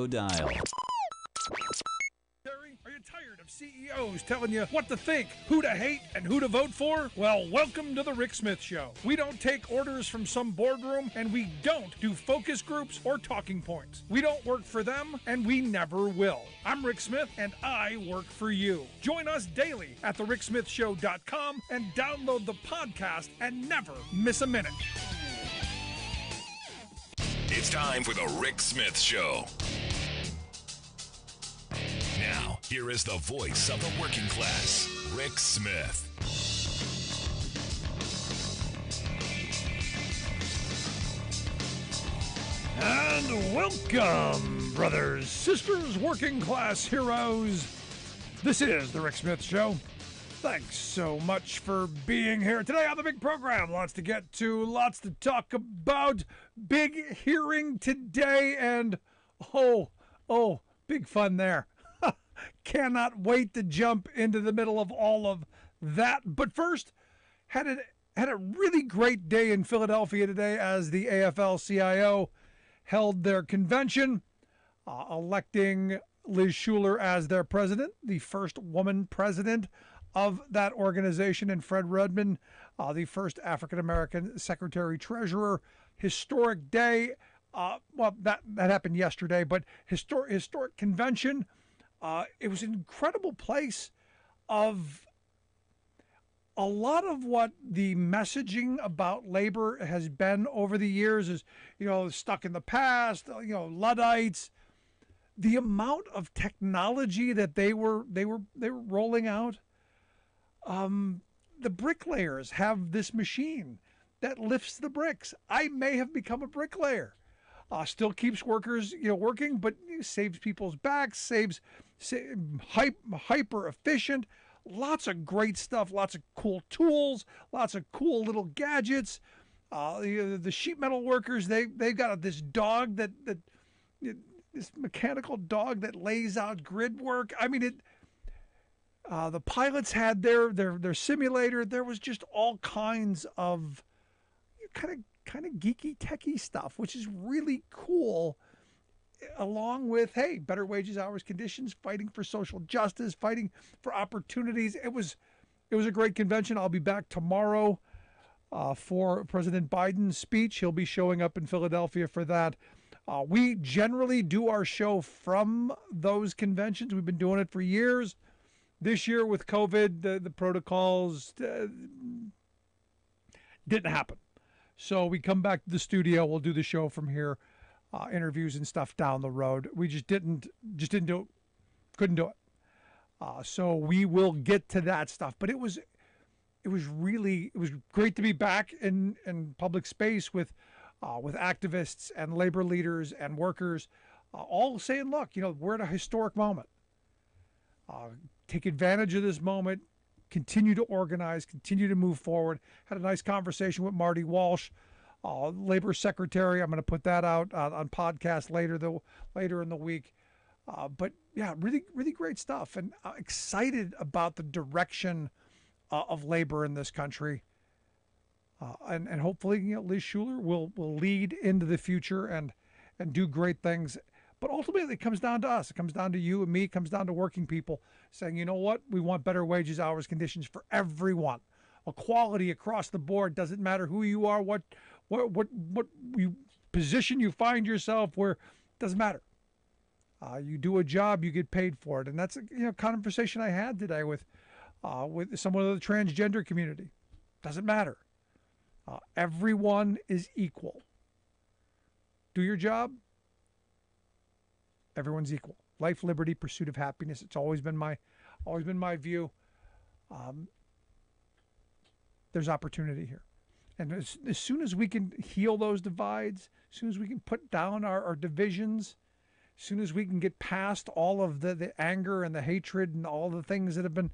Dial. Are you tired of CEOs telling you what to think, who to hate, and who to vote for? Well, welcome to the Rick Smith Show. We don't take orders from some boardroom, and we don't do focus groups or talking points. We don't work for them, and we never will. I'm Rick Smith, and I work for you. Join us daily at thericksmithshow.com and download the podcast and never miss a minute. It's time for the Rick Smith Show. Now, here is the voice of the working class, Rick Smith. And welcome, brothers, sisters, working class heroes. This is the Rick Smith Show. Thanks so much for being here today on the big program. Lots to get to, lots to talk about. Big hearing today, and big fun there. Cannot wait to jump into the middle of all of that. But first, had a really great day in Philadelphia today as the AFL-CIO held their convention, electing Liz Shuler as their president, the first woman president of that organization, and Fred Redmond, the first African-American secretary-treasurer. Historic day. That happened yesterday, but historic convention. It was an incredible place of a lot of what the messaging about labor has been over the years is, stuck in the past, Luddites. The amount of technology that they were rolling out. The bricklayers have this machine that lifts the bricks. I may have become a bricklayer. Still keeps workers, working, but saves people's backs, hyper efficient. Lots of great stuff, lots of cool tools, lots of cool little gadgets. The sheet metal workers, they've got this dog this mechanical dog that lays out grid work. I mean, the pilots had their simulator. There was just all kinds of kind of geeky, techie stuff, which is really cool, along with, hey, better wages, hours, conditions, fighting for social justice, fighting for opportunities. It was a great convention. I'll be back tomorrow for President Biden's speech. He'll be showing up in Philadelphia for that. We generally do our show from those conventions. We've been doing it for years. This year with COVID, the protocols didn't happen. So we come back to the studio. We'll do the show from here, interviews and stuff down the road. We just didn't do it. Couldn't do it. So we will get to that stuff. But it was great to be back in public space with activists and labor leaders and workers, all saying, look, we're at a historic moment. Take advantage of this moment. Continue to organize, continue to move forward. Had a nice conversation with Marty Walsh, Labor Secretary. I'm going to put that out on podcast later in the week. But yeah, really, really great stuff. And excited about the direction of labor in this country. And hopefully, Liz Shuler will lead into the future and do great things. But ultimately, it comes down to us. It comes down to you and me. It comes down to working people saying, you know what? We want better wages, hours, conditions for everyone. Equality across the board. Doesn't matter who you are, what position you find yourself where. Doesn't matter. You do a job, you get paid for it. And that's a conversation I had today with someone of the transgender community. Doesn't matter. Everyone is equal. Do your job. Everyone's equal. Life, liberty, pursuit of happiness. It's always been my view. There's opportunity here. And as soon as we can heal those divides, as soon as we can put down our divisions, as soon as we can get past all of the anger and the hatred and all the things that have been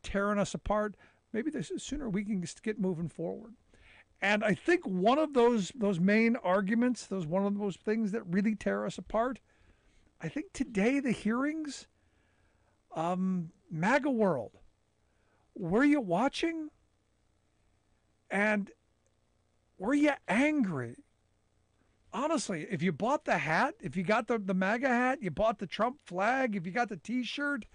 tearing us apart, maybe the sooner we can just get moving forward. And I think one of those main arguments, one of those things that really tear us apart, I think today the hearings, MAGA world, were you watching? And were you angry honestly, if you bought the hat, if you got the MAGA hat, you bought the Trump flag, if you got the T-shirt,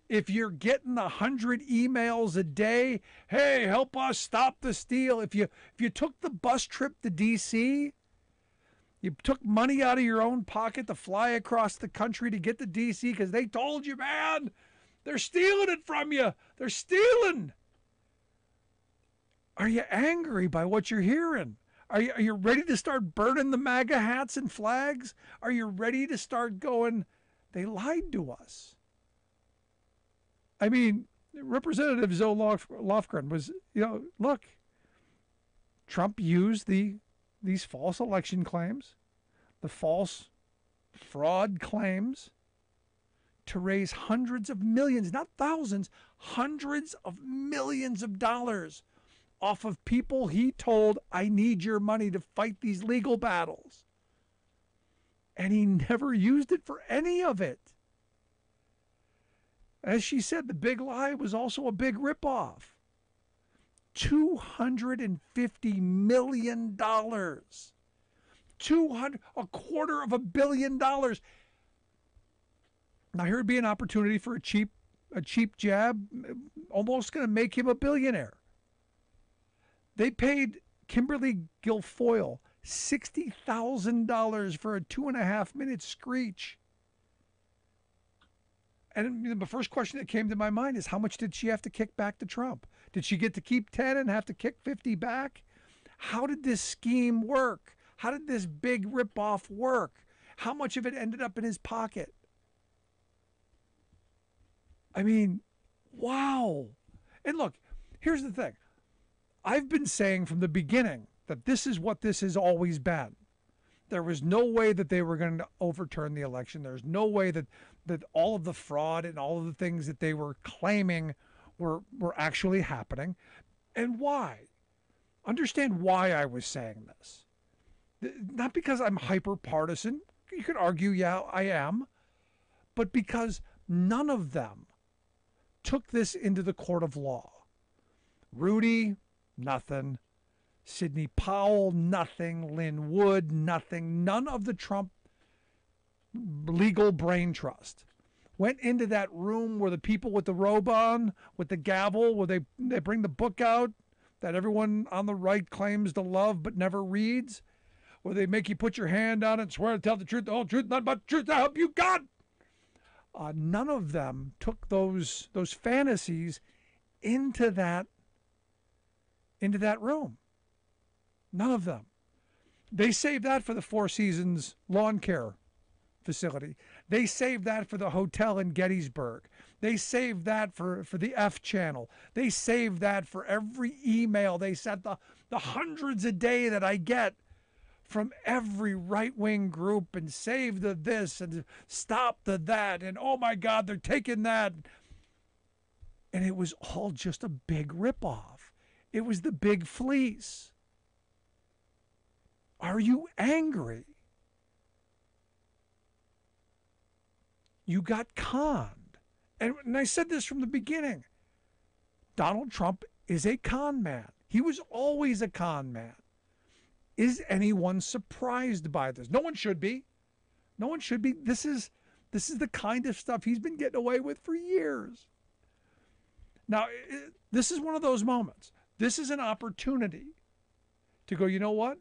if you're getting 100 emails a day, hey, help us stop the steal. If you took the bus trip to D.C., you took money out of your own pocket to fly across the country to get to D.C. because they told you, man, they're stealing it from you. They're stealing. Are you angry by what you're hearing? Are you ready to start burning the MAGA hats and flags? Are you ready to start going, they lied to us? I mean, Representative Zoe Lofgren was, look, Trump used these false election claims, the false fraud claims, to raise hundreds of millions, not thousands, hundreds of millions of dollars off of people he told, I need your money to fight these legal battles. And he never used it for any of it. As she said, the big lie was also a big ripoff. $250 million. A quarter of $1 billion. Now here would be an opportunity for a cheap jab, almost going to make him a billionaire. They paid Kimberly Guilfoyle $60,000 for a 2.5-minute screech. And the first question that came to my mind is, how much did she have to kick back to Trump? Did she get to keep 10 and have to kick 50 back? How did this scheme work? How did this big ripoff work? How much of it ended up in his pocket? I mean, wow. And look, here's the thing. I've been saying from the beginning that this is what this has always been. There was no way that they were going to overturn the election. There's no way that all of the fraud and all of the things that they were claiming were actually happening. And why? Understand why I was saying this. Not because I'm hyper partisan. You could argue, yeah, I am. But because none of them took this into the court of law. Rudy, nothing. Sidney Powell, nothing. Lynn Wood, nothing. None of the Trump legal brain trust went into that room where the people with the robe on, with the gavel, where they bring the book out that everyone on the right claims to love but never reads, where they make you put your hand on it and swear to tell the truth, the whole truth, nothing but the truth, to help you God. None of them took those fantasies into that room. None of them. They saved that for the Four Seasons lawn care facility. They saved that for the hotel in Gettysburg. They saved that for the F channel. They saved that for every email they sent, the hundreds a day that I get from every right-wing group, and save the this and stop the that, and oh my God, they're taking that. And it was all just a big ripoff. It was the big fleece. Are you angry? You got conned. And I said this from the beginning. Donald Trump is a con man. He was always a con man. Is anyone surprised by this? No one should be. No one should be. This is the kind of stuff he's been getting away with for years. Now, this is one of those moments. This is an opportunity to go, you know what?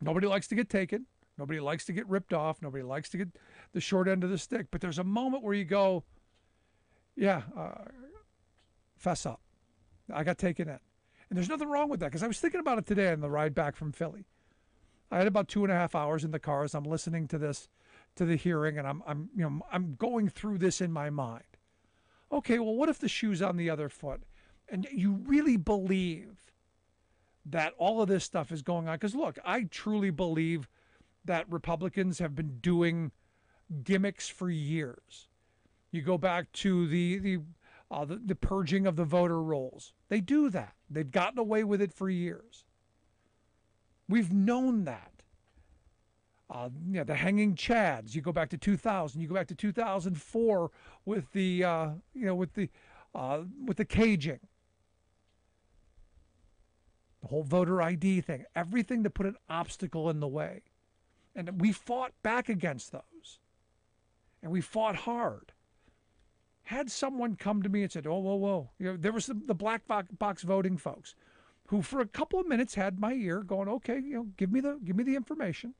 Nobody likes to get taken. Nobody likes to get ripped off. Nobody likes to get the short end of the stick. But there's a moment where you go, yeah, fess up. I got taken in. And there's nothing wrong with that, because I was thinking about it today on the ride back from Philly. I had about 2.5 hours in the car as I'm listening to the hearing, and I'm going through this in my mind. Okay, well, what if the shoe's on the other foot, and you really believe that all of this stuff is going on? Because look, I truly believe that Republicans have been doing gimmicks for years. You go back to the purging of the voter rolls. They do that. They've gotten away with it for years. We've known that. The hanging chads. You go back to 2000. You go back to 2004 with the caging. The whole voter ID thing. Everything to put an obstacle in the way. And we fought back against those. And we fought hard. Had someone come to me and said, "Oh, whoa, whoa," there was the black box voting folks, who for a couple of minutes had my ear, going, "Okay, give me the information."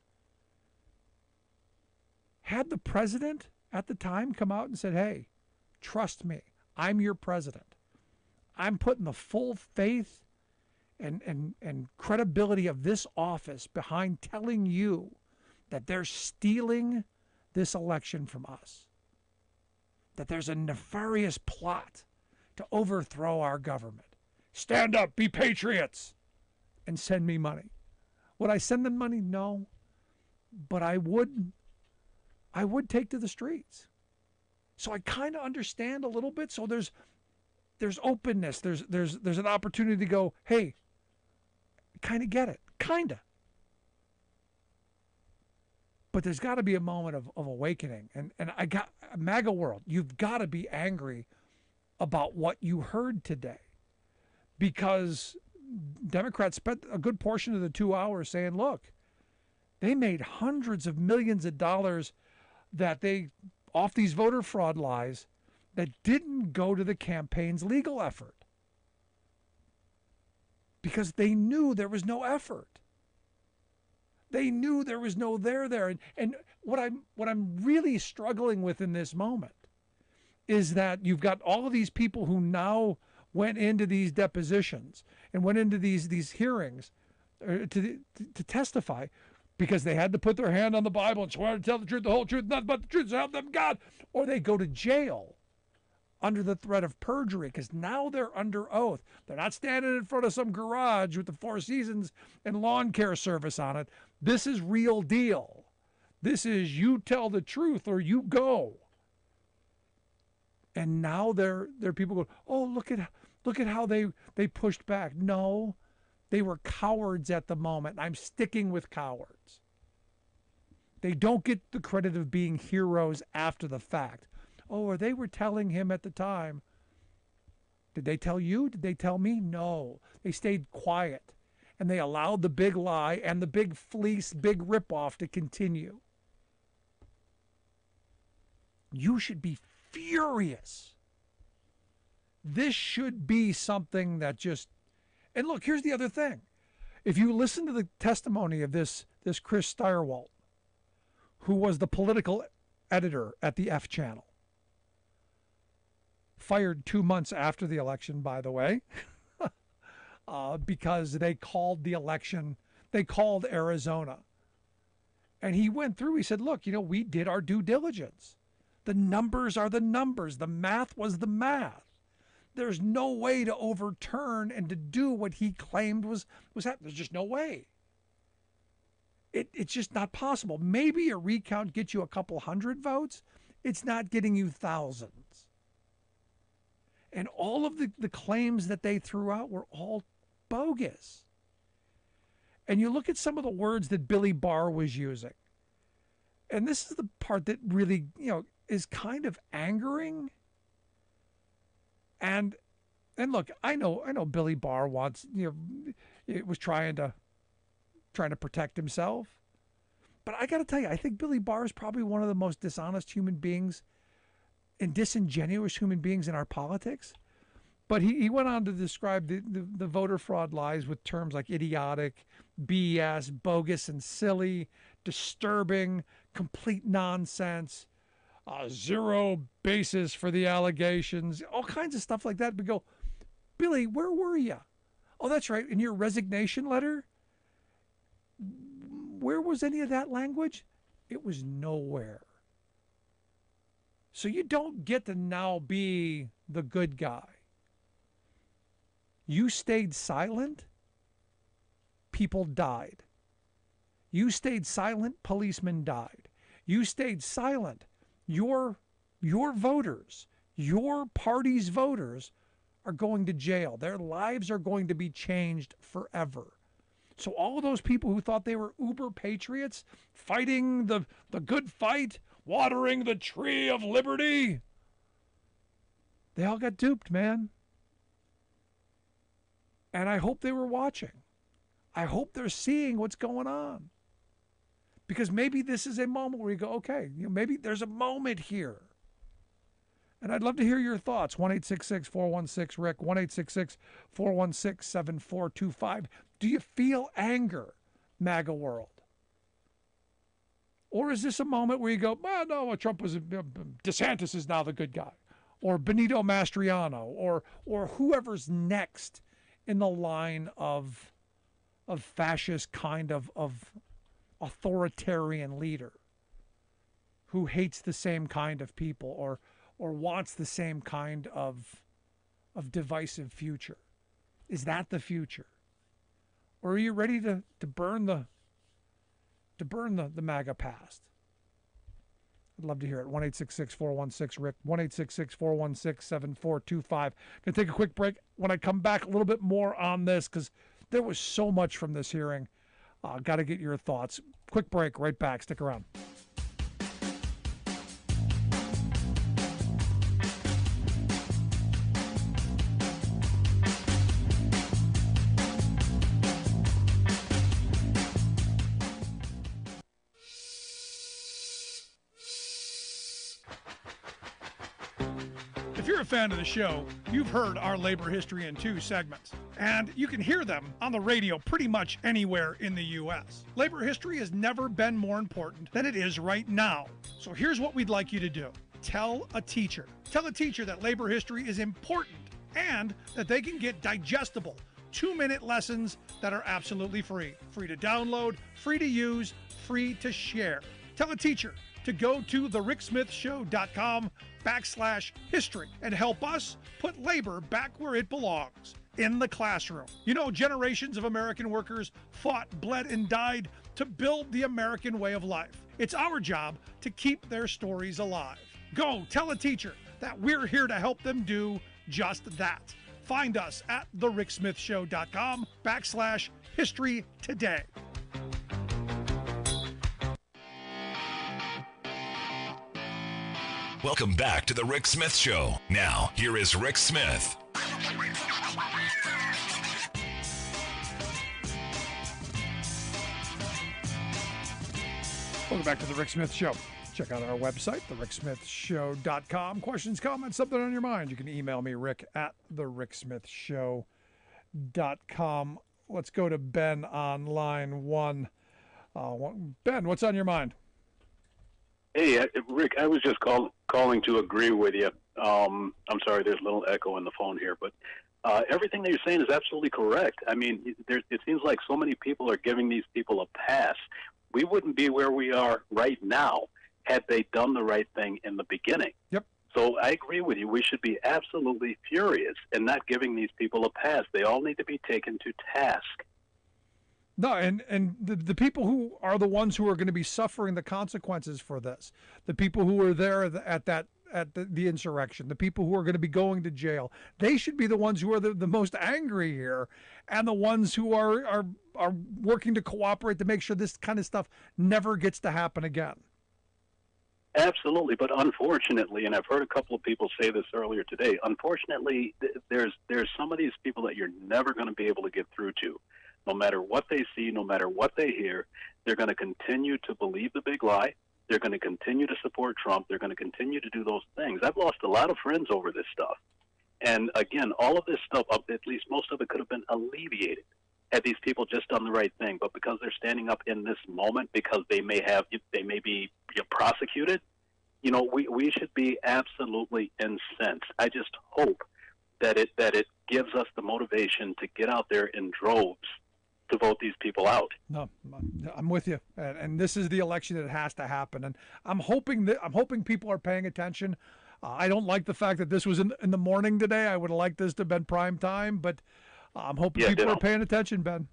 Had the president at the time come out and said, "Hey, trust me, I'm your president. I'm putting the full faith and credibility of this office behind telling you that they're stealing this election from us, that there's a nefarious plot to overthrow our government. Stand up, be patriots, and send me money." Would I send them money? No. But I would take to the streets. So I kind of understand a little bit. So there's openness. There's an opportunity to go, "Hey, kind of get it. Kind of." But there's got to be a moment of awakening. And I got MAGA world, you've got to be angry about what you heard today. Because Democrats spent a good portion of the 2 hours saying, look, they made hundreds of millions of dollars that they off these voter fraud lies that didn't go to the campaign's legal effort. Because they knew there was no effort. They knew there was no there. And what I'm really struggling with in this moment is that you've got all of these people who now went into these depositions and went into these hearings to testify because they had to put their hand on the Bible and swear to tell the truth, the whole truth, nothing but the truth, so help them God, or they go to jail under the threat of perjury because now they're under oath. They're not standing in front of some garage with the Four Seasons and lawn care service on it. This is real deal. This is you tell the truth or you go. And now they're people go, "Oh, look at how they pushed back." No, they were cowards at the moment. I'm sticking with cowards. They don't get the credit of being heroes after the fact. Oh, or they were telling him at the time. Did they tell you? Did they tell me? No. They stayed quiet. And they allowed the big lie and the big fleece, big ripoff to continue. You should be furious. This should be something that just... And look, here's the other thing. If you listen to the testimony of this Chris Stirewalt, who was the political editor at the F Channel, fired 2 months after the election, by the way, because they called the election, they called Arizona. And he went through, he said, look, we did our due diligence. The numbers are the numbers. The math was the math. There's no way to overturn and to do what he claimed was happening. There's just no way. It's just not possible. Maybe a recount gets you a couple hundred votes. It's not getting you thousands. And all of the claims that they threw out were all bogus. And you look at some of the words that Billy Barr was using. And this is the part that really, is kind of angering. And look, I know Billy Barr wants, it was trying to protect himself. But I got to tell you, I think Billy Barr is probably one of the most dishonest human beings and disingenuous human beings in our politics. But he went on to describe the voter fraud lies with terms like idiotic, BS, bogus and silly, disturbing, complete nonsense, zero basis for the allegations, all kinds of stuff like that. We go, Billy, where were you? Oh, that's right. In your resignation letter, where was any of that language? It was nowhere. So you don't get to now be the good guy. You stayed silent, people died. You stayed silent, policemen died. You stayed silent. Your voters, your party's voters are going to jail. Their lives are going to be changed forever. So all of those people who thought they were uber patriots, fighting the good fight, watering the tree of liberty, they all got duped, man. And I hope they were watching. I hope they're seeing what's going on. because maybe this is a moment where you go, okay, maybe there's a moment here. And I'd love to hear your thoughts. 1-866-416-RICK, 1-866-416-7425. Do you feel anger, MAGA world? Or is this a moment where you go, well, no, Trump was, DeSantis is now the good guy, or Benito Mastriano, or whoever's next in the line of fascist kind of authoritarian leader who hates the same kind of people or wants the same kind of divisive future? Is that the future? Or are you ready to burn the MAGA past? I'd love to hear it. 1-866-416-RICK, 1-866-416-7425. Going to take a quick break. When I come back, a little bit more on this because there was so much from this hearing. Got to get your thoughts. Quick break, right back. Stick around. If you're a fan of the show, you've heard our Labor History in 2 segments, and you can hear them on the radio pretty much anywhere in the U.S. Labor history has never been more important than it is right now. So here's what we'd like you to do. Tell a teacher. Tell a teacher that labor history is important and that they can get digestible 2-minute lessons that are absolutely free. Free to download, free to use, free to share. Tell a teacher to go to thericksmithshow.com/history and help us put labor back where it belongs, in the classroom. You know, generations of American workers fought, bled, and died to build the American way of life. It's our job to keep their stories alive. Go tell a teacher that we're here to help them do just that. Find us at thericksmithshow.com/history today. Welcome back to the Rick Smith Show. Now, here is Rick Smith. Welcome back to the Rick Smith Show. Check out our website, thericksmithshow.com. Questions, comments, something on your mind, you can email me, Rick, at thericksmithshow.com. Let's go to Ben on line 1. Ben, what's on your mind? Hey, Rick, I was just calling to agree with you. I'm sorry, there's a little echo in the phone here, but everything that you're saying is absolutely correct. I mean, it seems like so many people are giving these people a pass. We wouldn't be where we are right now had they done the right thing in the beginning. Yep. So I agree with you. We should be absolutely furious and not giving these people a pass. They all need to be taken to task. No, and the people who are the ones who are going to be suffering the consequences for this, the people who were there at the insurrection, the people who are going to be going to jail, they should be the ones who are the most angry here, and the ones who are working to cooperate to make sure this kind of stuff never gets to happen again. Absolutely, but unfortunately, and I've heard a couple of people say this earlier today, unfortunately, there's some of these people that you're never going to be able to get through to. No matter what they see, no matter what they hear, they're going to continue to believe the big lie. They're going to continue to support Trump. They're going to continue to do those things. I've lost a lot of friends over this stuff. And again, all of this stuff, at least most of it, could have been alleviated had these people just done the right thing. But because they're standing up in this moment, because they may be prosecuted, you know, we should be absolutely incensed. I just hope that it gives us the motivation to get out there in droves to vote these people out. No, I'm with you, and this is the election that has to happen. And I'm hoping people are paying attention. I don't like the fact that this was in the morning today. I would have liked this to have been prime time, but I'm hoping people are paying attention, Ben.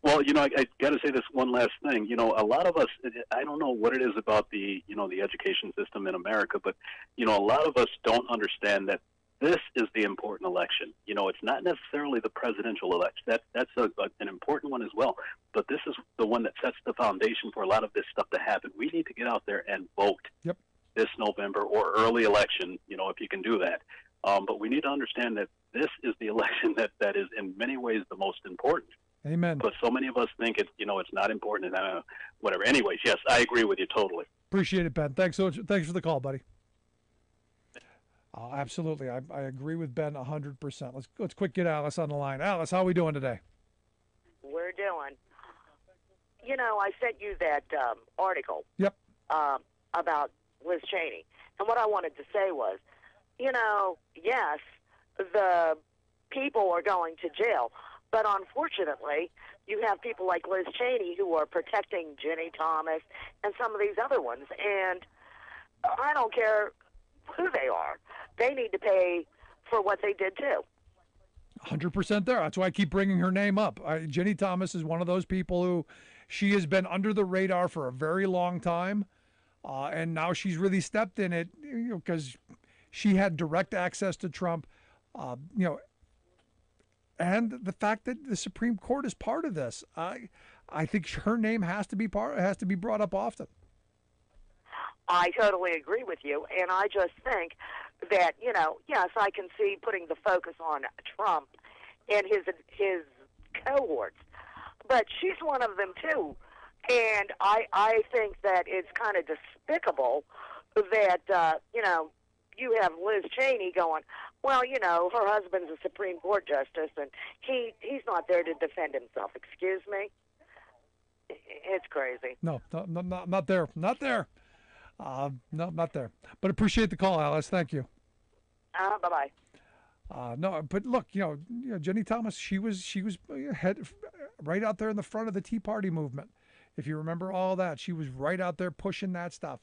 Well, you know, I got to say this one last thing. You know, a lot of us, I don't know what it is about the education system in America, but, you know, a lot of us don't understand that this is the important election. You know, it's not necessarily the presidential election. That's an important one as well. But this is the one that sets the foundation for a lot of this stuff to happen. We need to get out there and vote this November or early election, you know, if you can do that. But we need to understand that this is the election that is in many ways the most important. Amen. Because so many of us think it's not important and whatever. Anyways, yes, I agree with you totally. Appreciate it, Ben. Thanks so much. Thanks for the call, buddy. Absolutely. I agree with Ben 100%. Let's quick get Alice on the line. Alice, how are we doing today? We're doing. I sent you that article. Yep. About Liz Cheney. And what I wanted to say was, yes, the people are going to jail, but unfortunately, you have people like Liz Cheney who are protecting Ginny Thomas and some of these other ones. And I don't care who they are. They need to pay for what they did too. 100% there. That's why I keep bringing her name up. Ginny Thomas is one of those people who she has been under the radar for a very long time. And now she's really stepped in it, because she had direct access to Trump, and the fact that the Supreme Court is part of this. I think her name has to be brought up often. I totally agree with you, and I just think that yes, I can see putting the focus on Trump and his cohorts, but she's one of them too. And I think that it's kind of despicable that, you have Liz Cheney going, well, her husband's a Supreme Court justice, and he's not there to defend himself. Excuse me? It's crazy. No, not there. Not there. No, not there. But appreciate the call, Alice. Thank you. Bye-bye. No, but look, Ginny Thomas, she was head right out there in the front of the Tea Party movement. If you remember all that, she was right out there pushing that stuff.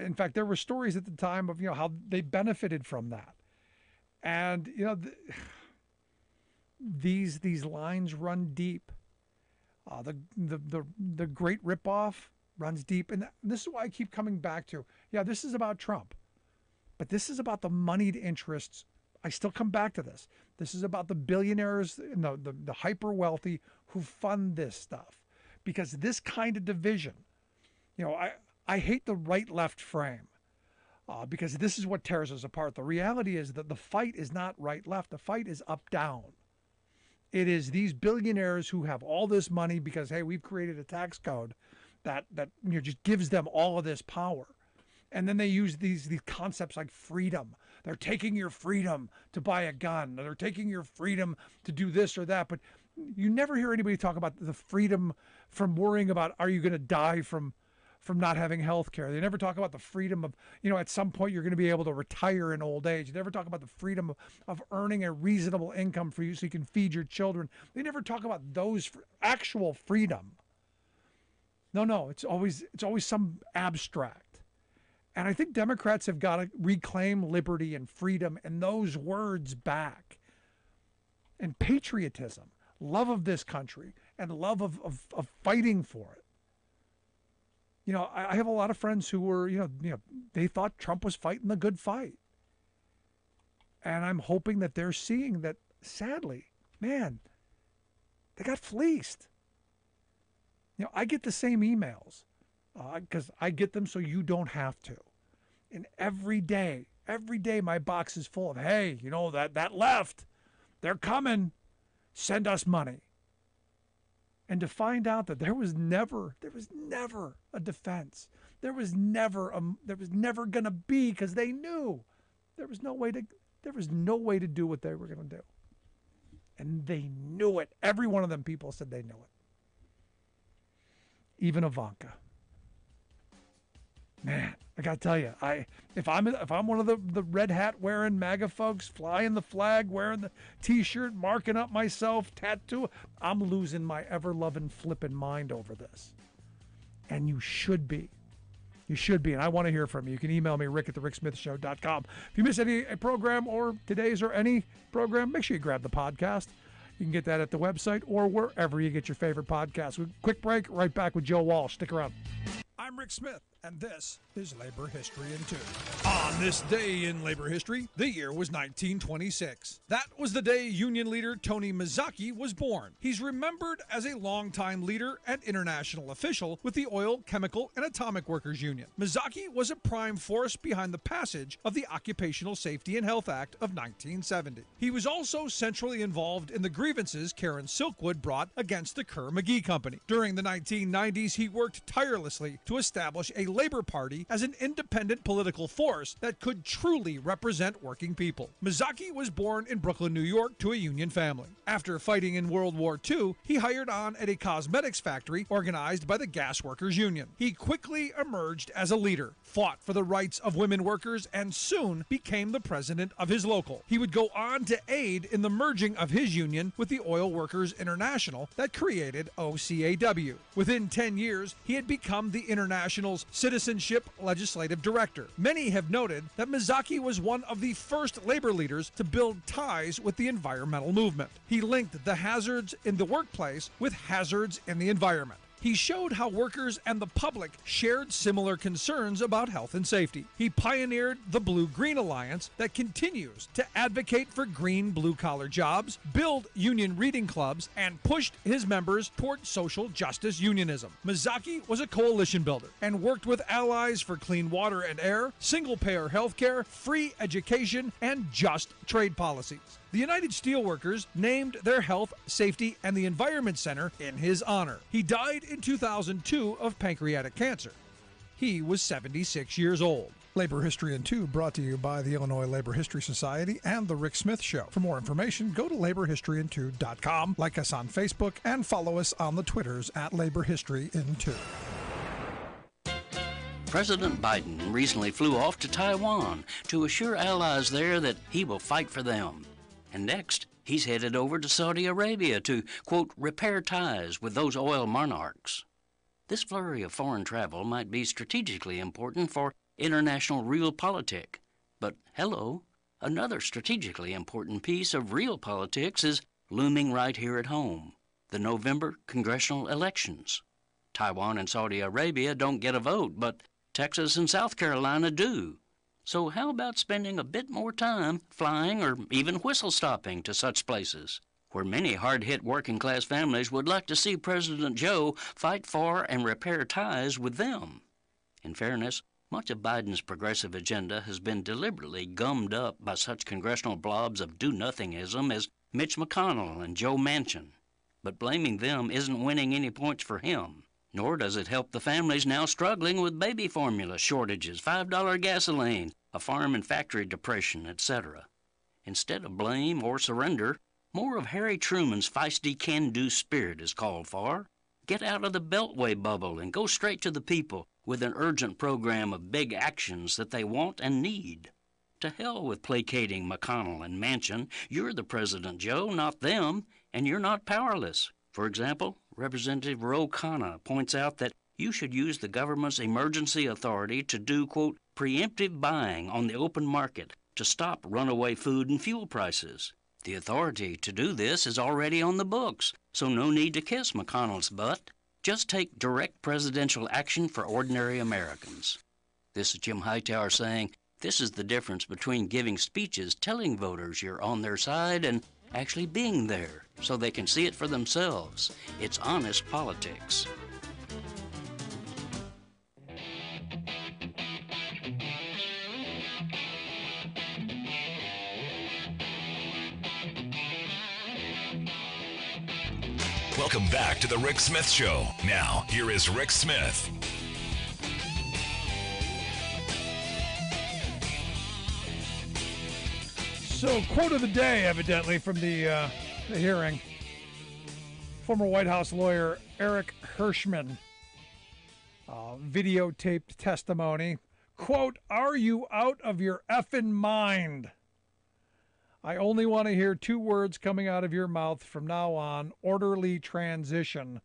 In fact, there were stories at the time of how they benefited from that, and these lines run deep. The great ripoff runs deep, and this is why I keep coming back to. Yeah, this is about Trump, but this is about the moneyed interests. I still come back to this. This is about the billionaires, the hyper wealthy who fund this stuff. Because this kind of division, I hate the right-left frame, because this is what tears us apart. The reality is that the fight is not right-left. The fight is up-down. It is these billionaires who have all this money because, hey, we've created a tax code that just gives them all of this power. And then they use these concepts like freedom. They're taking your freedom to buy a gun. They're taking your freedom to do this or that. But you never hear anybody talk about the freedom from worrying about, are you going to die from not having health care? They never talk about the freedom of, at some point you're going to be able to retire in old age. They never talk about the freedom of earning a reasonable income for you so you can feed your children. They never talk about those actual freedom. No, it's always some abstract. And I think Democrats have got to reclaim liberty and freedom and those words back. And patriotism, love of this country, and love of fighting for it. I have a lot of friends who were, they thought Trump was fighting the good fight. And I'm hoping that they're seeing that, sadly, man, they got fleeced. I get the same emails because I get them so you don't have to. And every day my box is full of, hey, that left, they're coming, send us money. And to find out that there was never a defense. There was never going to be, because they knew there was no way to do what they were going to do. And they knew it. Every one of them people said they knew it. Even Ivanka. Man, I got to tell you, if I'm one of the red hat wearing MAGA folks, flying the flag, wearing the T-shirt, marking up myself, tattoo, I'm losing my ever-loving flipping mind over this. And you should be. You should be, and I want to hear from you. You can email me, rick@thericksmithshow.com. If you miss any program or today's or any program, make sure you grab the podcast. You can get that at the website or wherever you get your favorite podcasts. Quick break, right back with Joe Walsh. Stick around. I'm Rick Smith. And this is Labor History in 2. On this day in labor history, the year was 1926. That was the day union leader Tony Mazzocchi was born. He's remembered as a longtime leader and international official with the Oil, Chemical, and Atomic Workers Union. Mazzocchi was a prime force behind the passage of the Occupational Safety and Health Act of 1970. He was also centrally involved in the grievances Karen Silkwood brought against the Kerr-McGee Company. During the 1990s, he worked tirelessly to establish a Labor Party as an independent political force that could truly represent working people. Mazzocchi was born in Brooklyn, New York, to a union family. After fighting in World War II, he hired on at a cosmetics factory organized by the Gas Workers Union. He quickly emerged as a leader, fought for the rights of women workers, and soon became the president of his local. He would go on to aid in the merging of his union with the Oil Workers International that created OCAW. Within 10 years, he had become the International's Citizenship Legislative Director. Many have noted that Mazzocchi was one of the first labor leaders to build ties with the environmental movement. He linked the hazards in the workplace with hazards in the environment. He showed how workers and the public shared similar concerns about health and safety. He pioneered the Blue-Green Alliance that continues to advocate for green blue-collar jobs, build union reading clubs, and pushed his members toward social justice unionism. Mazzocchi was a coalition builder and worked with allies for clean water and air, single-payer health care, free education, and just trade policies. The United Steelworkers named their Health, Safety, and the Environment Center in his honor. He died in 2002 of pancreatic cancer. He was 76 years old. Labor History in 2 brought to you by the Illinois Labor History Society and The Rick Smith Show. For more information, go to laborhistoryin2.com, like us on Facebook, and follow us on the Twitters at Labor History in 2. President Biden recently flew off to Taiwan to assure allies there that he will fight for them. And next, he's headed over to Saudi Arabia to, quote, repair ties with those oil monarchs. This flurry of foreign travel might be strategically important for international realpolitik. But hello, another strategically important piece of realpolitics is looming right here at home, the November congressional elections. Taiwan and Saudi Arabia don't get a vote, but Texas and South Carolina do. So how about spending a bit more time flying or even whistle-stopping to such places, where many hard-hit working-class families would like to see President Joe fight for and repair ties with them? In fairness, much of Biden's progressive agenda has been deliberately gummed up by such congressional blobs of do-nothingism as Mitch McConnell and Joe Manchin. But blaming them isn't winning any points for him. Nor does it help the families now struggling with baby formula shortages, $5 gasoline, a farm and factory depression, etc. Instead of blame or surrender, more of Harry Truman's feisty can-do spirit is called for. Get out of the Beltway bubble and go straight to the people with an urgent program of big actions that they want and need. To hell with placating McConnell and Manchin. You're the president, Joe, not them, and you're not powerless. For example, Representative Ro Khanna points out that you should use the government's emergency authority to do, quote, preemptive buying on the open market to stop runaway food and fuel prices. The authority to do this is already on the books, so no need to kiss McConnell's butt. Just take direct presidential action for ordinary Americans. This is Jim Hightower saying, this is the difference between giving speeches telling voters you're on their side and actually being there so they can see it for themselves. It's honest politics. Welcome back to the Rick Smith Show. Now, here is Rick Smith. So, quote of the day, evidently, from the hearing. Former White House lawyer Eric Hirschman videotaped testimony. Quote, "Are you out of your effing mind? I only want to hear two words coming out of your mouth from now on, orderly transition."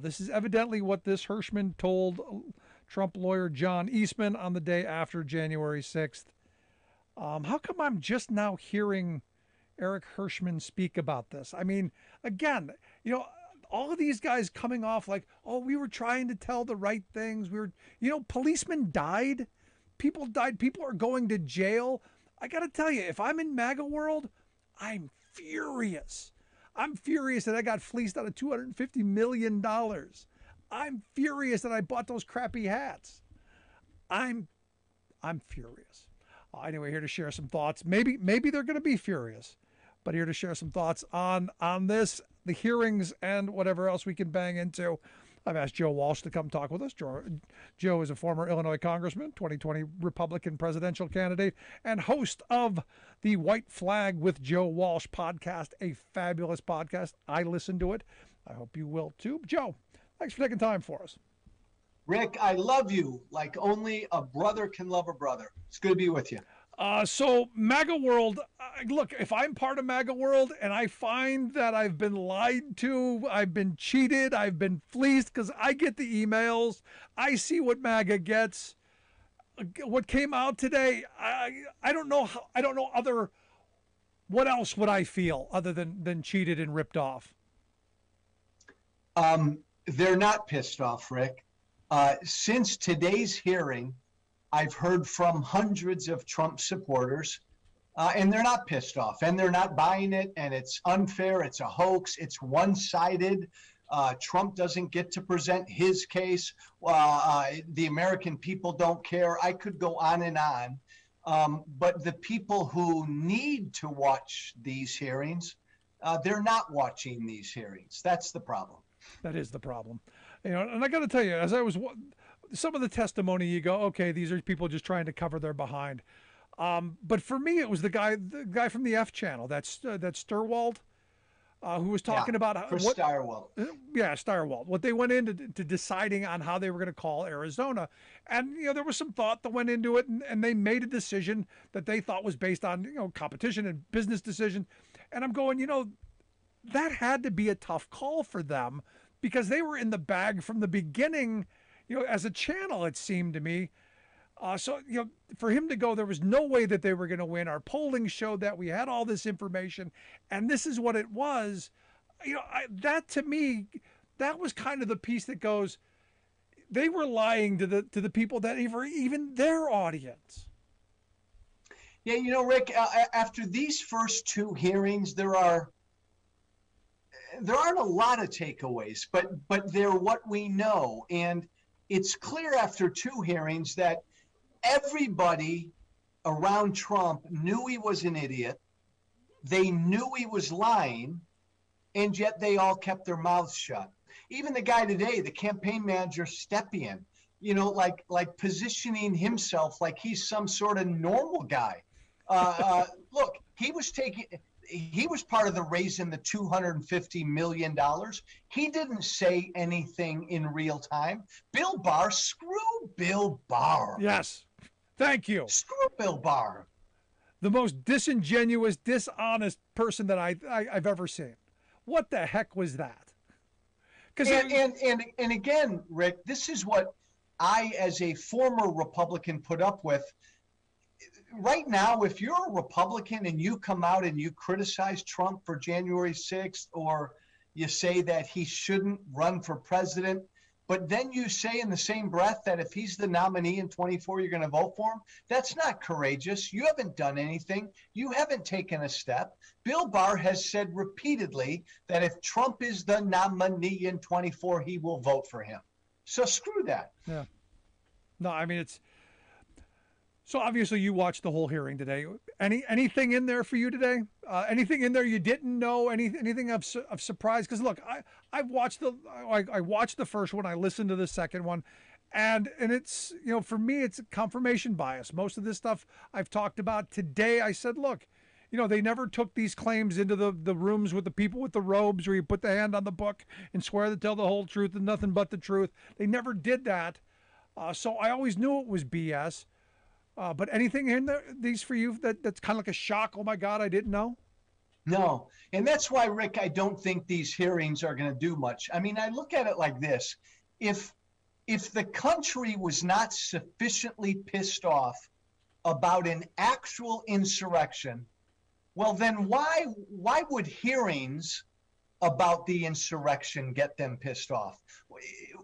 This is evidently what this Hirschman told Trump lawyer John Eastman on the day after January 6th. How come I'm just now hearing Eric Hirschman speak about this? I mean, again, all of these guys coming off like, oh, we were trying to tell the right things. We were, policemen died. People died. People are going to jail. I got to tell you, if I'm in MAGA world, I'm furious. I'm furious that I got fleeced out of $250 million. I'm furious that I bought those crappy hats. I'm furious. Anyway, here to share some thoughts. Maybe they're going to be furious, but here to share some thoughts on this, the hearings, and whatever else we can bang into. I've asked Joe Walsh to come talk with us. Joe is a former Illinois congressman, 2020 Republican presidential candidate, and host of the White Flag with Joe Walsh podcast, a fabulous podcast. I listen to it. I hope you will too. Joe, thanks for taking time for us. Rick, I love you like only a brother can love a brother. It's good to be with you. So MAGA world, look, if I'm part of MAGA world and I find that I've been lied to, I've been cheated, I've been fleeced, because I get the emails, I see what MAGA gets. What came out today, I don't know what else would I feel other than cheated and ripped off? They're not pissed off, Rick. Since today's hearing, I've heard from hundreds of Trump supporters, and they're not pissed off, and they're not buying it, and it's unfair, it's a hoax, it's one-sided. Trump doesn't get to present his case. The American people don't care. I could go on and on. But the people who need to watch these hearings, they're not watching these hearings. That's the problem. That is the problem. And I got to tell you, as I was some of the testimony, you go, okay, these are people just trying to cover their behind. But for me, it was the guy from the F channel, that Sturwald, who was talking about Chris Stirewalt. Yeah, Stirewalt. What they went into to deciding on how they were going to call Arizona, and there was some thought that went into it, and they made a decision that they thought was based on competition and business decision. And I'm going, that had to be a tough call for them, because they were in the bag from the beginning. As a channel, it seemed to me. So for him to go, there was no way that they were going to win. Our polling showed that we had all this information, and this is what it was. That to me, that was kind of the piece that goes, they were lying to the people that were even their audience. Yeah, Rick, after these first two hearings, there aren't a lot of takeaways, but they're what we know. And it's clear after two hearings that everybody around Trump knew he was an idiot. They knew he was lying, and yet they all kept their mouths shut. Even the guy today, the campaign manager, Stepien, like positioning himself like he's some sort of normal guy. Look, he was part of the raising the $250 million. He didn't say anything in real time. Bill Barr, screw Bill Barr. Yes. Thank you. Screw Bill Barr. The most disingenuous, dishonest person that I've ever seen. What the heck was that? And again, Rick, this is what I, as a former Republican, put up with. Right now, if you're a Republican and you come out and you criticize Trump for January 6th, or you say that he shouldn't run for president, but then you say in the same breath that if he's the nominee in 24, you're going to vote for him, that's not courageous. You haven't done anything. You haven't taken a step. Bill Barr has said repeatedly that if Trump is the nominee in 24, he will vote for him. So screw that. Yeah. No, I mean, it's... So obviously you watched the whole hearing today. Anything in there for you today? Anything in there you didn't know? Anything of surprise? Because look, I watched the first one. I listened to the second one, and it's for me it's confirmation bias. Most of this stuff I've talked about today. I said, look, they never took these claims into the rooms with the people with the robes where you put the hand on the book and swear to tell the whole truth and nothing but the truth. They never did that. So I always knew it was BS. But anything in there, these for you that's kind of like a shock? Oh my God, I didn't know. No, and that's why, Rick, I don't think these hearings are going to do much. I mean, I look at it like this: if the country was not sufficiently pissed off about an actual insurrection, well, then why would hearings about the insurrection get them pissed off.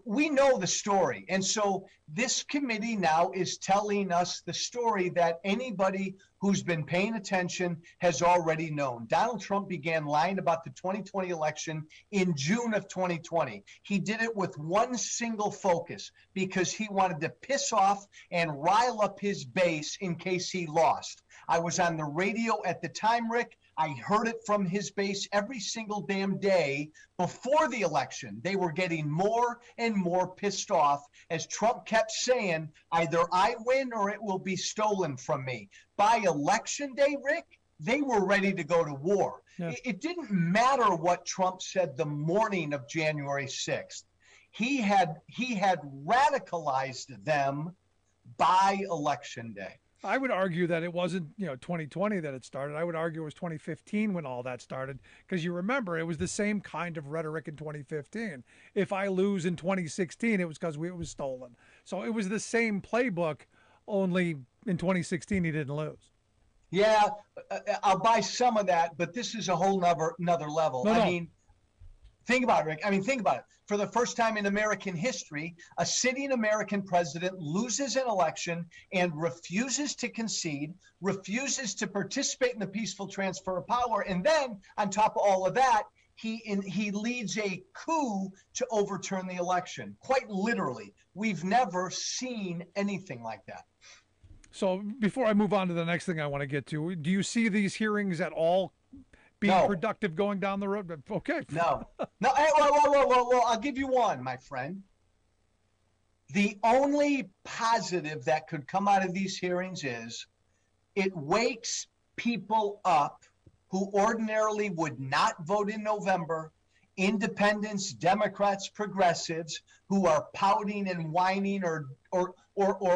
We know the story. And so this committee now is telling us the story that anybody who's been paying attention has already known. Donald Trump began lying about the 2020 election in June of 2020. He did it with one single focus because he wanted to piss off and rile up his base in case he lost. I was on the radio at the time, Rick. I heard it from his base every single damn day before the election. They were getting more and more pissed off as Trump kept saying, either I win or it will be stolen from me. By election day, Rick, they were ready to go to war. Yeah. It didn't matter what Trump said the morning of January 6th. He had radicalized them by election day. I would argue that it wasn't, 2020 that it started. I would argue it was 2015 when all that started, because you remember it was the same kind of rhetoric in 2015. If I lose in 2016, it was because it was stolen. So it was the same playbook, only in 2016 he didn't lose. Yeah, I'll buy some of that, but this is a whole another level. No. I mean, think about it, Rick. Think about it. For the first time in American history, a sitting American president loses an election and refuses to concede, refuses to participate in the peaceful transfer of power. And then, on top of all of that, he leads a coup to overturn the election. Quite literally. We've never seen anything like that. So before I move on to the next thing I want to get to, do you see these hearings at all being productive going down the road? Okay. No. Hey, whoa. I'll give you one, my friend. The only positive that could come out of these hearings is it wakes people up who ordinarily would not vote in November, independents, Democrats, progressives, who are pouting and whining or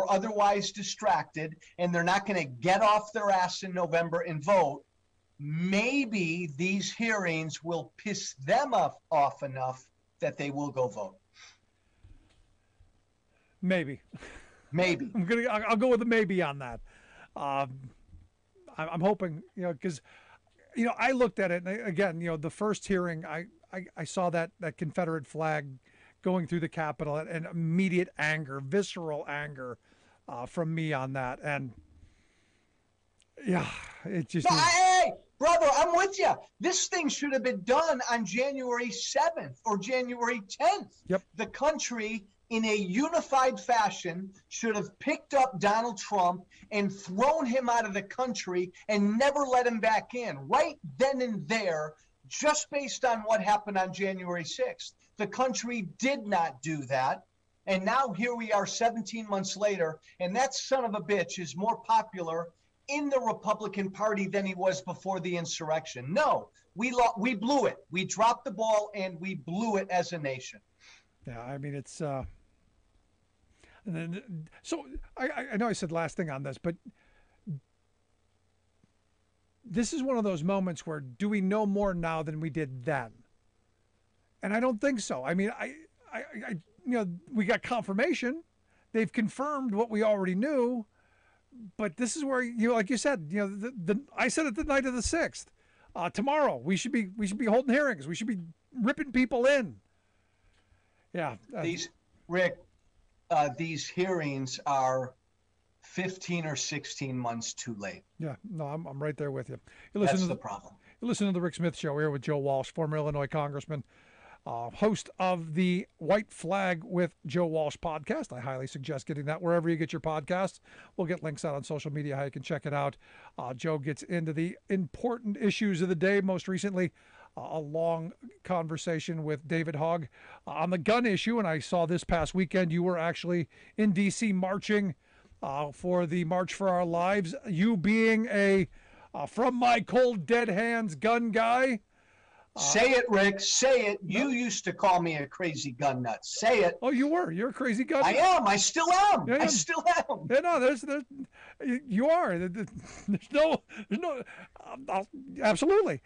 otherwise distracted, and they're not going to get off their ass in November and vote. Maybe these hearings will piss them off enough that they will go vote. Maybe. I'll go with a maybe on that. I'm hoping, because, I looked at it, and again, the first hearing, I saw that Confederate flag going through the Capitol, and immediate anger, visceral anger from me on that. And yeah, it just. Hey, brother, I'm with you. This thing should have been done on January 7th or January 10th. Yep. The country, in a unified fashion, should have picked up Donald Trump and thrown him out of the country and never let him back in. Right then and there, just based on what happened on January 6th. The country did not do that. And now here we are 17 months later, and that son of a bitch is more popular in the Republican Party than he was before the insurrection. No, we blew it. We dropped the ball, and we blew it as a nation. Yeah, I mean, it's and then, so I know I said last thing on this, but this is one of those moments where do we know more now than we did then? And I don't think so. I mean, I we got confirmation. They've confirmed what we already knew. But this is where, like you said, I said it the night of the 6th. Tomorrow we should be holding hearings. We should be ripping people in. Yeah. These hearings are 15 or 16 months too late. Yeah. No, I'm right there with you. That's the problem. You listen to the Rick Smith Show here with Joe Walsh, former Illinois congressman. Host of the White Flag with Joe Walsh podcast. I highly suggest getting that wherever you get your podcasts. We'll get links out on social media how you can check it out. Joe gets into the important issues of the day. Most recently, a long conversation with David Hogg on the gun issue. And I saw this past weekend you were actually in D.C. marching for the March for Our Lives. You being a from my cold dead hands gun guy. Say it, Rick. Say it. You used to call me a crazy gun nut. Say it. Oh, you were. You're a crazy gun nut. I am. I still am. Yeah. I still am. Yeah, no, there's you are. There's no, absolutely.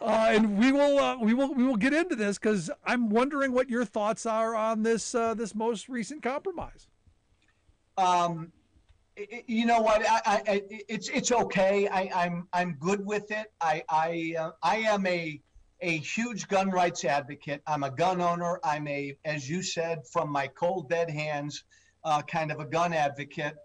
And we will get into this because I'm wondering what your thoughts are on this this most recent compromise. You know what? It's okay. I'm good with it. I am a a huge gun rights advocate. I'm a gun owner. I'm as you said, from my cold dead hands, kind of a gun advocate.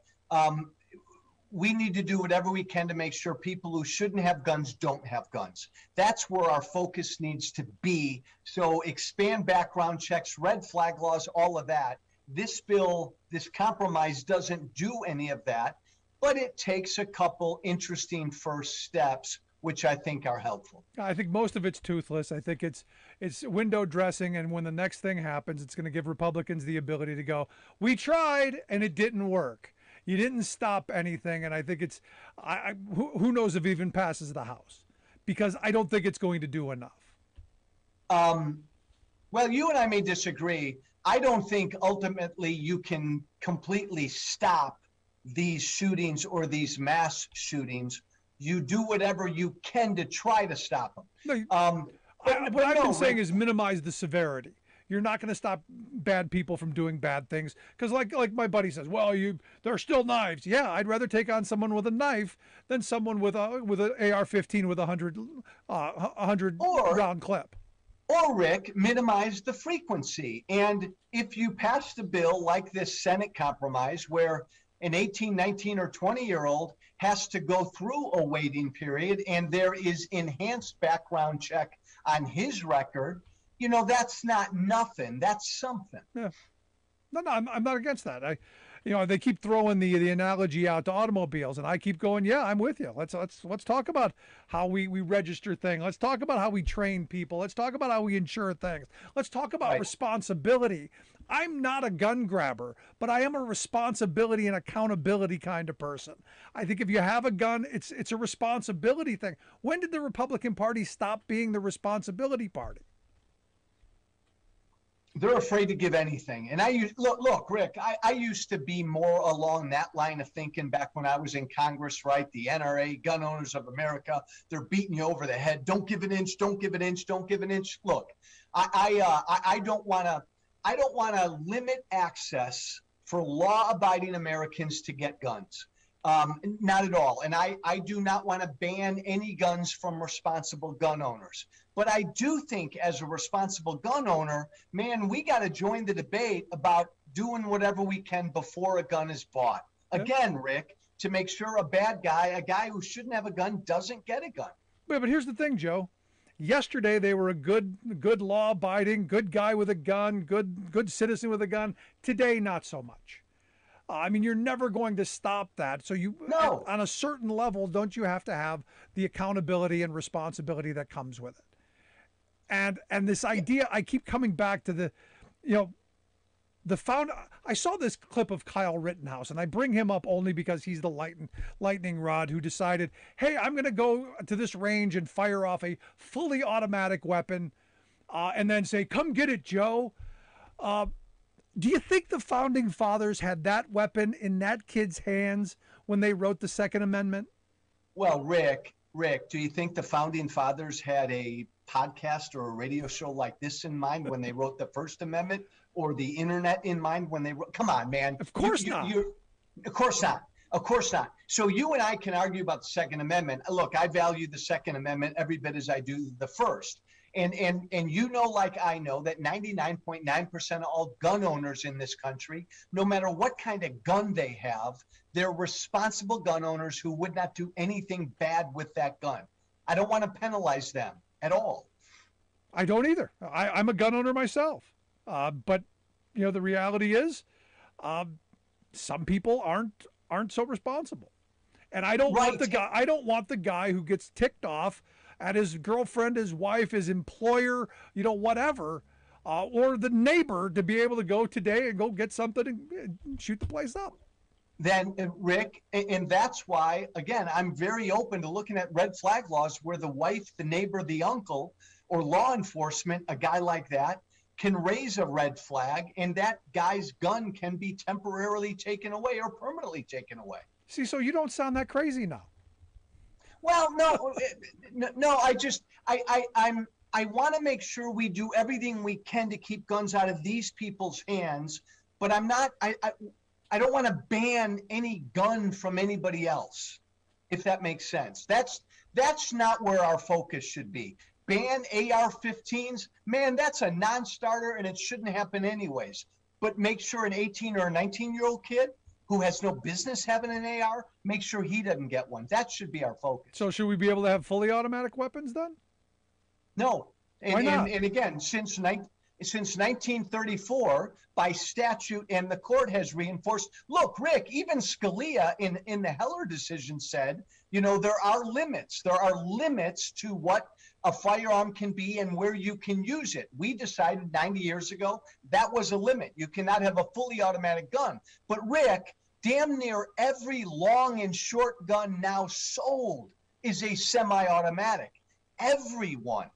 We need to do whatever we can to make sure people who shouldn't have guns don't have guns. That's where our focus needs to be. So expand background checks, red flag laws, all of that. This bill, this compromise doesn't do any of that, but it takes a couple interesting first steps, which I think are helpful. I think most of it's toothless. I think it's window dressing, and when the next thing happens, it's going to give Republicans the ability to go, we tried and it didn't work. You didn't stop anything, and I think it's who knows if it even passes the House, because I don't think it's going to do enough. Well, you and I may disagree. I don't think ultimately you can completely stop these shootings or these mass shootings. You do whatever you can to try to stop them. No, what I've been saying is minimize the severity. You're not going to stop bad people from doing bad things, because like my buddy says, well, there are still knives. Yeah, I'd rather take on someone with a knife than someone with an AR-15 with a 100 round clip. Or, Rick, minimize the frequency. And if you pass a bill like this Senate compromise, where an 18, 19, or 20-year-old has to go through a waiting period and there is enhanced background check on his record, that's not nothing. That's something. Yeah. No, I'm not against that. They keep throwing the analogy out to automobiles, and I keep going, yeah, I'm with you. Let's talk about how we register things. Let's talk about how we train people. Let's talk about how we insure things. Let's talk about responsibility. I'm not a gun grabber, but I am a responsibility and accountability kind of person. I think if you have a gun, it's a responsibility thing. When did the Republican Party stop being the responsibility party? They're afraid to give anything. And look, Rick, I used to be more along that line of thinking back when I was in Congress, right? The NRA, Gun Owners of America, they're beating you over the head. Don't give an inch, don't give an inch, don't give an inch. Look, I don't want to limit access for law-abiding Americans to get guns. Not at all. And I do not want to ban any guns from responsible gun owners. But I do think as a responsible gun owner, man, we got to join the debate about doing whatever we can before a gun is bought. Again, Rick, to make sure a guy who shouldn't have a gun doesn't get a gun. But here's the thing, Joe. Yesterday they were a good law-abiding, good guy with a gun, good citizen with a gun. Today, not so much. You're never going to stop that. So on a certain level, don't you have to have the accountability and responsibility that comes with it? And this idea, I keep coming back to I saw this clip of Kyle Rittenhouse, and I bring him up only because he's the lightning rod who decided, hey, I'm going to go to this range and fire off a fully automatic weapon and then say, come get it, Joe. Do you think the founding fathers had that weapon in that kid's hands when they wrote the Second Amendment? Well, Rick, do you think the founding fathers had a podcast or a radio show like this in mind when they wrote the First Amendment, or the internet in mind when they wrote? Come on, man. Of course not. Of course not. Of course not. So you and I can argue about the Second Amendment. Look, I value the Second Amendment every bit as I do the First. And like I know, that 99.9% of all gun owners in this country, no matter what kind of gun they have, they're responsible gun owners who would not do anything bad with that gun. I don't want to penalize them at all. I don't either. I'm a gun owner myself. But the reality is, some people aren't so responsible. And I don't want the guy who gets ticked off at his girlfriend, his wife, his employer, whatever, or the neighbor to be able to go today and go get something and shoot the place up. Then, Rick, and that's why, again, I'm very open to looking at red flag laws where the wife, the neighbor, the uncle, or law enforcement, a guy like that, can raise a red flag, and that guy's gun can be temporarily taken away or permanently taken away. See, so you don't sound that crazy now. Well, no, I want to make sure we do everything we can to keep guns out of these people's hands, but I don't want to ban any gun from anybody else, if that makes sense. That's not where our focus should be. ban AR-15s, man, that's a non-starter and it shouldn't happen anyways. But make sure an 18 or a 19-year-old kid who has no business having an AR, make sure he doesn't get one. That should be our focus. So should we be able to have fully automatic weapons then? No. Why not? And again, since 1934, by statute, and the court has reinforced. Look, Rick, even Scalia in the Heller decision said, there are limits. There are limits to what a firearm can be and where you can use it. We decided 90 years ago that was a limit. You cannot have a fully automatic gun. But Rick, damn near every long and short gun now sold is a semi-automatic. Everyone.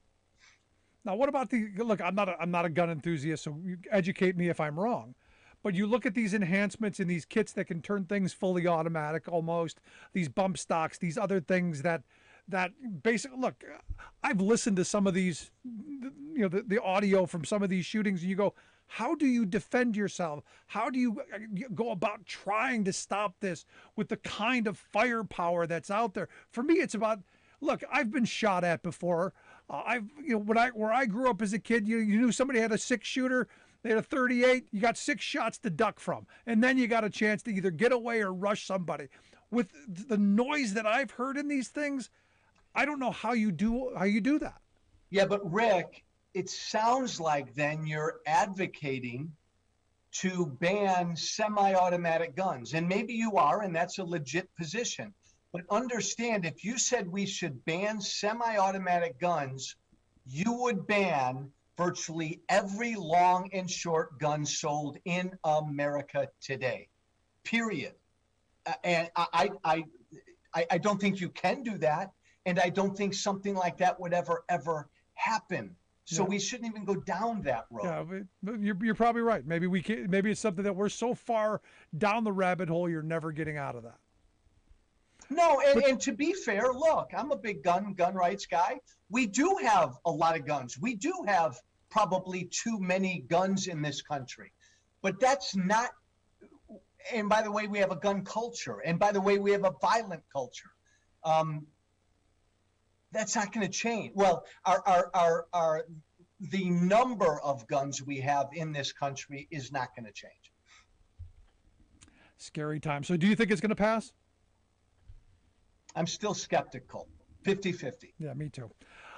Now, what about look? I'm not a gun enthusiast, so you educate me if I'm wrong. But you look at these enhancements in these kits that can turn things fully automatic, almost these bump stocks, these other things that basically look. I've listened to some of these, the audio from some of these shootings, and you go, how do you defend yourself? How do you go about trying to stop this with the kind of firepower that's out there? For me, it's about. Look, I've been shot at before. Where I grew up as a kid, you knew somebody had a 6-shooter, they had a 38, you got 6 shots to duck from, and then you got a chance to either get away or rush somebody. With the noise that I've heard in these things, I don't know how you do that. Yeah, but Rick, it sounds like then you're advocating to ban semi-automatic guns, and maybe you are, and that's a legit position. But understand, if you said we should ban semi-automatic guns, you would ban virtually every long and short gun sold in America today, period. And I don't think you can do that, and I don't think something like that would ever happen. So we shouldn't even go down that road. Yeah, but you're probably right. Maybe it's something that we're so far down the rabbit hole, you're never getting out of that. No, and to be fair, look, I'm a big gun rights guy. We do have a lot of guns. We do have probably too many guns in this country. But that's not, and by the way, we have a gun culture. And by the way, we have a violent culture. That's not going to change. Well, the number of guns we have in this country is not going to change. Scary time. So do you think it's going to pass? I'm still skeptical, 50-50. Yeah, me too.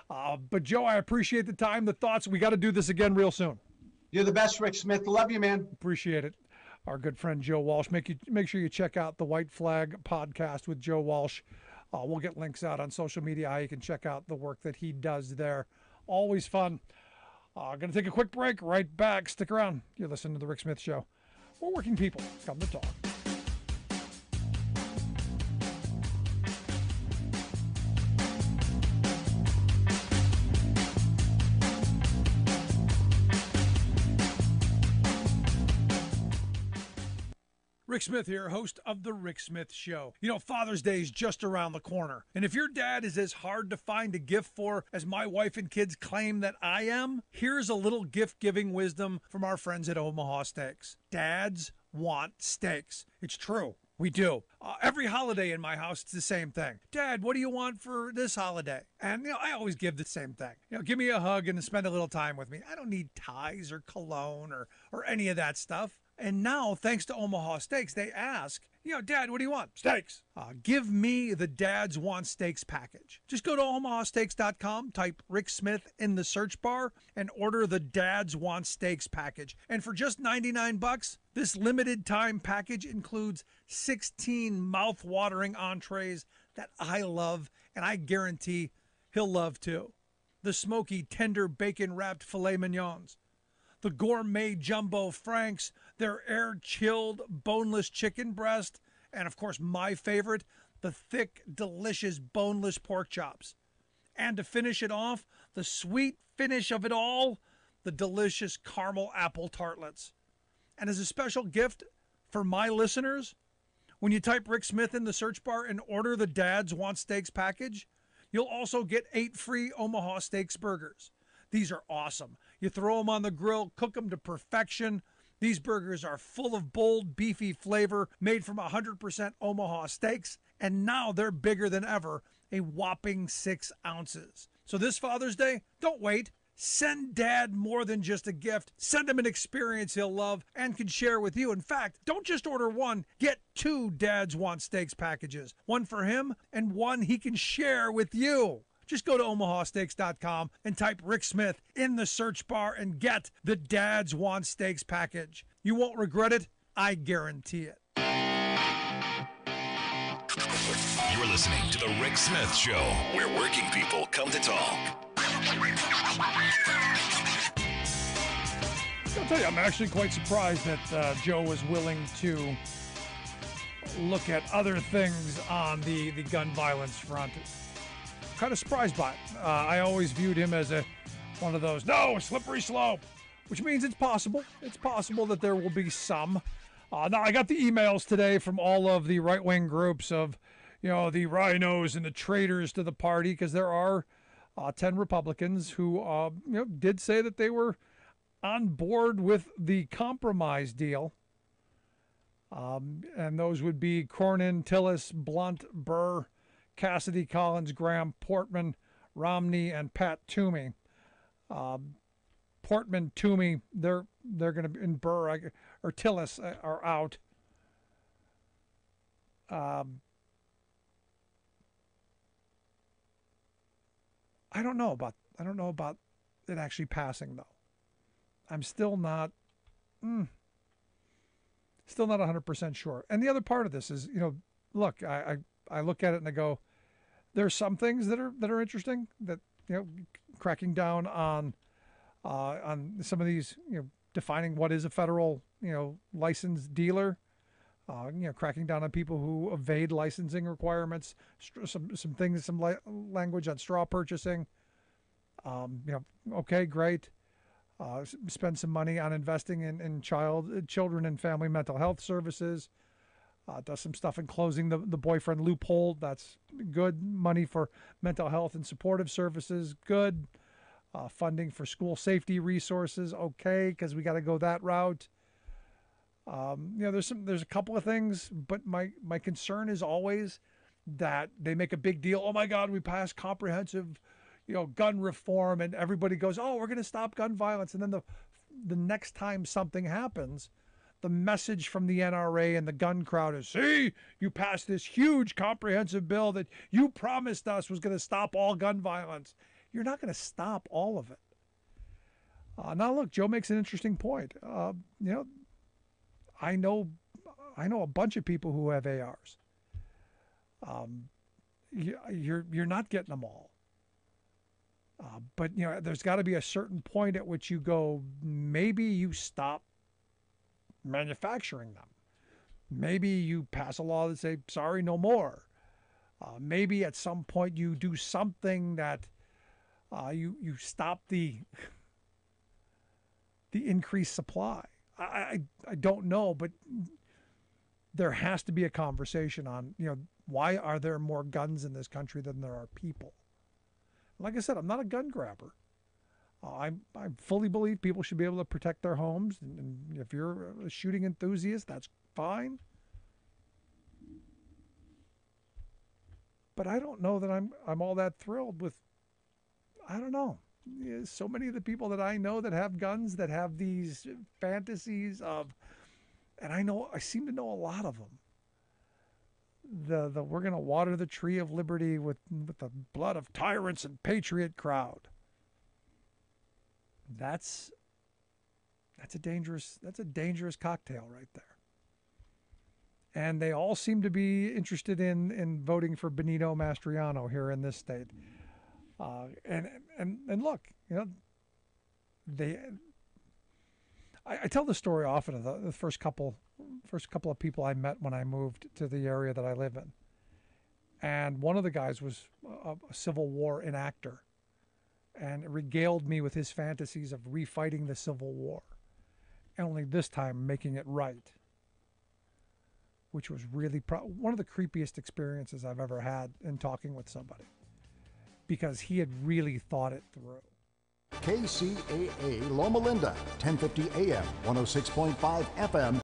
But Joe, I appreciate the time, the thoughts. We got to do this again real soon. You're the best, Rick Smith. Love you, man. Appreciate it. Our good friend Joe Walsh. Make sure you check out the White Flag podcast with Joe Walsh. We'll get links out on social media how you can check out the work that he does there. Always fun. Going to take a quick break. Right back. Stick around. You're listening to The Rick Smith Show. We're working people. Come to talk. Rick Smith here, host of The Rick Smith Show. You know, Father's Day is just around the corner. And if your dad is as hard to find a gift for as my wife and kids claim that I am, here's a little gift-giving wisdom from our friends at Omaha Steaks. Dads want steaks. It's true. We do. Every holiday in my house, it's the same thing. Dad, what do you want for this holiday? And, I always give the same thing. Give me a hug and spend a little time with me. I don't need ties or cologne or any of that stuff. And now, thanks to Omaha Steaks, they ask, Dad, what do you want? Steaks. Give me the Dads Want Steaks package. Just go to omahasteaks.com, type Rick Smith in the search bar, and order the Dads Want Steaks package. And for just $99, this limited time package includes 16 mouth-watering entrees that I love, and I guarantee he'll love too. The smoky, tender, bacon-wrapped filet mignons. The gourmet jumbo franks, their air-chilled, boneless chicken breast, and of course my favorite, the thick, delicious, boneless pork chops. And to finish it off, the sweet finish of it all, the delicious caramel apple tartlets. And as a special gift for my listeners, when you type Rick Smith in the search bar and order the Dads Want Steaks package, you'll also get 8 free Omaha Steaks burgers. These are awesome. You throw them on the grill, cook them to perfection. These burgers are full of bold, beefy flavor, made from 100% Omaha steaks, and now they're bigger than ever, a whopping 6 ounces. So this Father's Day, don't wait. Send Dad more than just a gift. Send him an experience he'll love and can share with you. In fact, don't just order one. Get 2 Dads Want Steaks packages. One for him and one he can share with you. Just go to omahasteaks.com and type Rick Smith in the search bar and get the Dads Want Steaks package. You won't regret it. I guarantee it. You're listening to The Rick Smith Show, where working people come to talk. I'll tell you, I'm actually quite surprised that Joe was willing to look at other things on the gun violence front. Kind of surprised by it. I always viewed him as one of those, no, slippery slope, which means it's possible. It's possible that there will be some. Now, I got the emails today from all of the right-wing groups of, the rhinos and the traitors to the party, because there are 10 Republicans who, did say that they were on board with the compromise deal. And those would be Cornyn, Tillis, Blunt, Burr, Cassidy, Collins, Graham, Portman, Romney, and Pat Toomey. Portman, Toomey, they're going to be in Burr or Tillis are out. I don't know about it actually passing though. I'm still not 100% sure. And the other part of this is, look, I look at it and I go, there's some things that are interesting, that cracking down on some of these, defining what is a federal licensed dealer, cracking down on people who evade licensing requirements, some things, some language on straw purchasing. Okay, great. Spend some money on investing in children and family mental health services. Does some stuff in closing the boyfriend loophole. That's good. Money for mental health and supportive services. Good. Funding for school safety resources. Okay, because we got to go that route. There's a couple of things, but my concern is always that they make a big deal. Oh my God, we passed comprehensive, gun reform, and everybody goes, oh, we're going to stop gun violence. And then the next time something happens, the message from the NRA and the gun crowd is, see, you passed this huge comprehensive bill that you promised us was going to stop all gun violence. You're not going to stop all of it. Now, look, Joe makes an interesting point. I know a bunch of people who have ARs. You're not getting them all. But there's got to be a certain point at which you go, maybe you stop manufacturing them. Maybe you pass a law that say, sorry, no more. Maybe at some point you do something that you stop the increased supply. I don't know, but there has to be a conversation on, why are there more guns in this country than there are people? Like I said, I'm not a gun grabber. I fully believe people should be able to protect their homes, and if you're a shooting enthusiast, that's fine. But I don't know that I'm all that thrilled with. I don't know. So many of the people that I know that have guns, that have these fantasies of, and I seem to know a lot of them. The we're going to water the tree of liberty with the blood of tyrants and patriot crowd. That's a dangerous cocktail right there. And they all seem to be interested in voting for Benito Mastriano here in this state. And look, I tell the story often of the first couple of people I met when I moved to the area that I live in. And one of the guys was a Civil War enactor and regaled me with his fantasies of refighting the Civil War, and only this time making it right, which was really one of the creepiest experiences I've ever had in talking with somebody, because he had really thought it through. KCAA Loma Linda, 1050 AM, 106.5 FM.